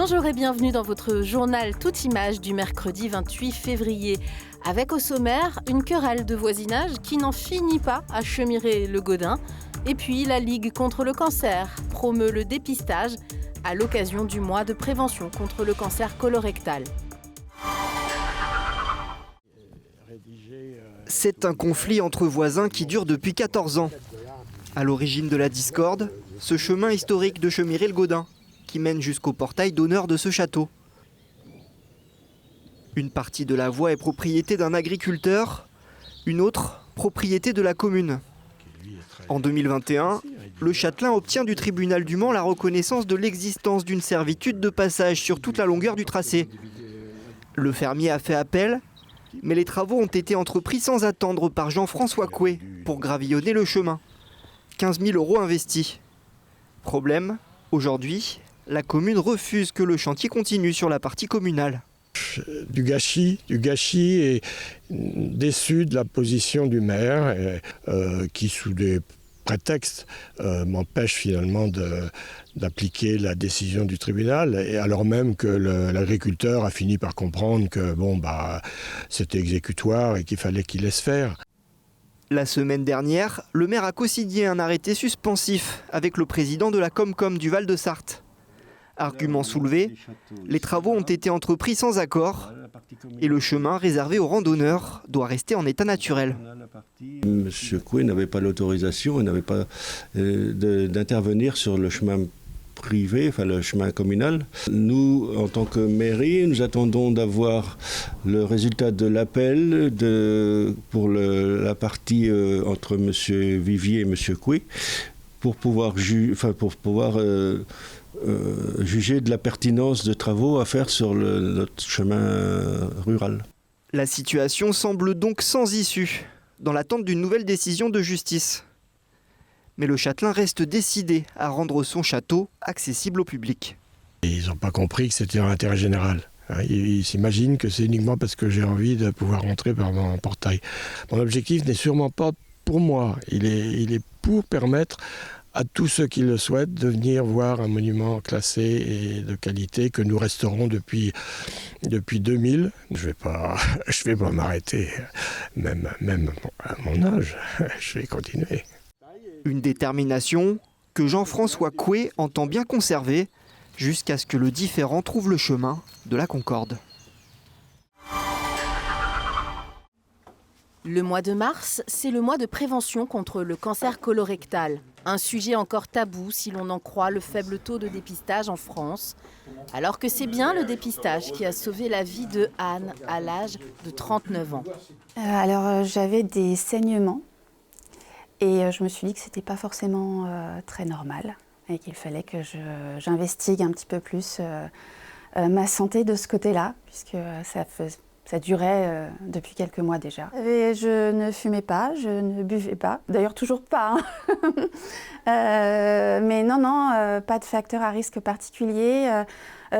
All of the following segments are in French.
Bonjour et bienvenue dans votre journal Toute Image du mercredi 28 février. Avec au sommaire, une querelle de voisinage qui n'en finit pas à chemirer le Gaudin. Et puis la Ligue contre le cancer promeut le dépistage à l'occasion du mois de prévention contre le cancer colorectal. C'est un conflit entre voisins qui dure depuis 14 ans. À l'origine de la discorde, ce chemin historique de Chemiré-le-Gaudin, qui mène jusqu'au portail d'honneur de ce château. Une partie de la voie est propriété d'un agriculteur, une autre propriété de la commune. En 2021, le châtelain obtient du tribunal du Mans la reconnaissance de l'existence d'une servitude de passage sur toute la longueur du tracé. Le fermier a fait appel, mais les travaux ont été entrepris sans attendre par Jean-François Coué pour gravillonner le chemin. 15 000 € investis. Problème, aujourd'hui, la commune refuse que le chantier continue sur la partie communale. Du gâchis et déçu de la position du maire qui, sous des prétextes, m'empêche finalement d'appliquer la décision du tribunal, et alors même que l'agriculteur a fini par comprendre que c'était exécutoire et qu'il fallait qu'il laisse faire. La semaine dernière, le maire a cosigné un arrêté suspensif avec le président de la Comcom du Val-de-Sarthe. Argument soulevé, les travaux ont été entrepris sans accord et le chemin réservé aux randonneurs doit rester en état naturel. Monsieur Coué n'avait pas l'autorisation, il n'avait pas d'intervenir sur le chemin privé, enfin le chemin communal. Nous, en tant que mairie, nous attendons d'avoir le résultat de l'appel pour la partie entre monsieur Vivier et monsieur Coué pour pouvoir juger de la pertinence de travaux à faire sur notre chemin rural. La situation semble donc sans issue, dans l'attente d'une nouvelle décision de justice. Mais le châtelain reste décidé à rendre son château accessible au public. Ils n'ont pas compris que c'était un intérêt général. Ils s'imaginent que c'est uniquement parce que j'ai envie de pouvoir rentrer par mon portail. Mon objectif n'est sûrement pas pour moi, il est pour permettre à tous ceux qui le souhaitent de venir voir un monument classé et de qualité que nous resterons depuis 2000. Je vais pas m'arrêter, même à mon âge, je vais continuer. Une détermination que Jean-François Coué entend bien conserver jusqu'à ce que le différend trouve le chemin de la concorde. Le mois de mars, c'est le mois de prévention contre le cancer colorectal. Un sujet encore tabou si l'on en croit le faible taux de dépistage en France. Alors que c'est bien le dépistage qui a sauvé la vie de Anne à l'âge de 39 ans. J'avais des saignements et je me suis dit que c'était pas forcément très normal et qu'il fallait que j'investigue un petit peu plus ma santé de ce côté-là, puisque ça durait depuis quelques mois déjà. Et je ne fumais pas, je ne buvais pas. D'ailleurs, toujours pas. Mais non, pas de facteur à risque particulier,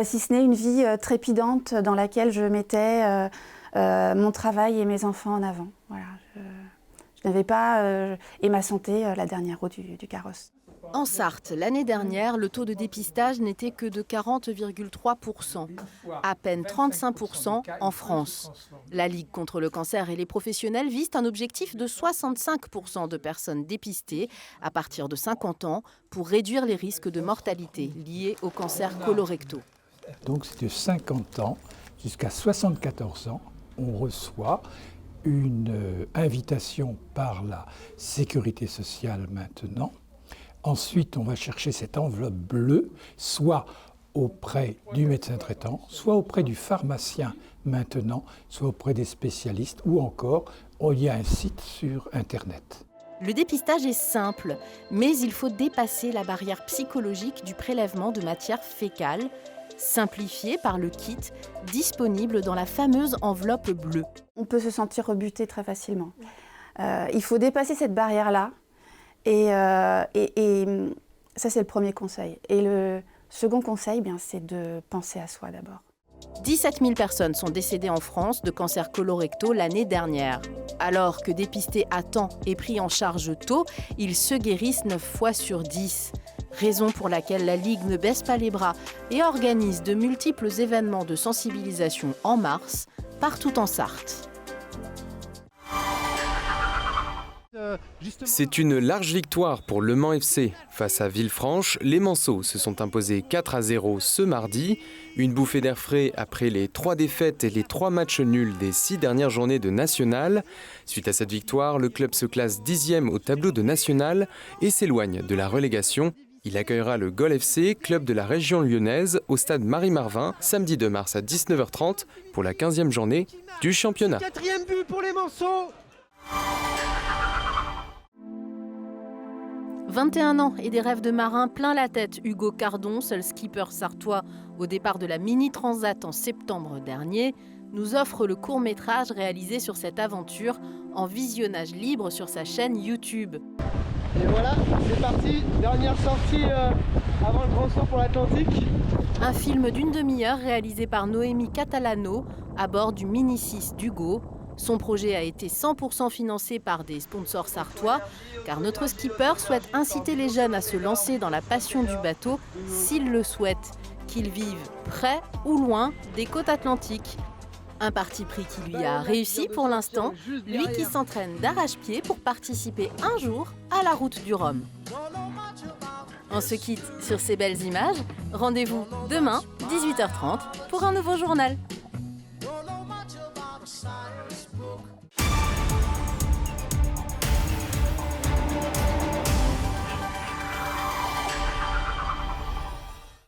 si ce n'est une vie trépidante dans laquelle je mettais mon travail et mes enfants en avant. Voilà, je n'avais pas, et ma santé, la dernière roue du carrosse. En Sarthe, l'année dernière, le taux de dépistage n'était que de 40,3%, à peine 35% en France. La Ligue contre le cancer et les professionnels visent un objectif de 65% de personnes dépistées à partir de 50 ans pour réduire les risques de mortalité liés au cancer colorectal. Donc c'est de 50 ans jusqu'à 74 ans, on reçoit une invitation par la Sécurité sociale maintenant. Ensuite, on va chercher cette enveloppe bleue, soit auprès du médecin traitant, soit auprès du pharmacien maintenant, soit auprès des spécialistes, ou encore, il y a un site sur Internet. Le dépistage est simple, mais il faut dépasser la barrière psychologique du prélèvement de matière fécale, simplifié par le kit disponible dans la fameuse enveloppe bleue. On peut se sentir rebuté très facilement. Il faut dépasser cette barrière-là. Et ça, c'est le premier conseil. Et le second conseil, c'est de penser à soi d'abord. 17 000 personnes sont décédées en France de cancer colorectal l'année dernière. Alors que dépistés à temps et pris en charge tôt, ils se guérissent 9 fois sur 10. Raison pour laquelle la Ligue ne baisse pas les bras et organise de multiples événements de sensibilisation en mars, partout en Sarthe. C'est une large victoire pour Le Mans FC. Face à Villefranche, les Manceaux se sont imposés 4-0 ce mardi. Une bouffée d'air frais après les 3 défaites et les 3 matchs nuls des 6 dernières journées de National. Suite à cette victoire, le club se classe 10e au tableau de National et s'éloigne de la relégation. Il accueillera le Gol FC, club de la région lyonnaise, au stade Marie-Marvin, samedi 2 mars à 19h30 pour la 15e journée du championnat. 4e but pour les Manceaux. 21 ans et des rêves de marin plein la tête. Hugo Cardon, seul skipper sartois au départ de la Mini Transat en septembre dernier, nous offre le court-métrage réalisé sur cette aventure en visionnage libre sur sa chaîne YouTube. Et voilà, c'est parti, dernière sortie avant le grand saut pour l'Atlantique. Un film d'une demi-heure réalisé par Noémie Catalano à bord du Mini 6 d'Hugo. Son projet a été 100% financé par des sponsors sartois, car notre skipper souhaite inciter les jeunes à se lancer dans la passion du bateau s'ils le souhaitent, qu'ils vivent près ou loin des côtes atlantiques. Un parti pris qui lui a réussi pour l'instant, lui qui s'entraîne d'arrache-pied pour participer un jour à la route du Rhum. On se quitte sur ces belles images. Rendez-vous demain, 18h30, pour un nouveau journal.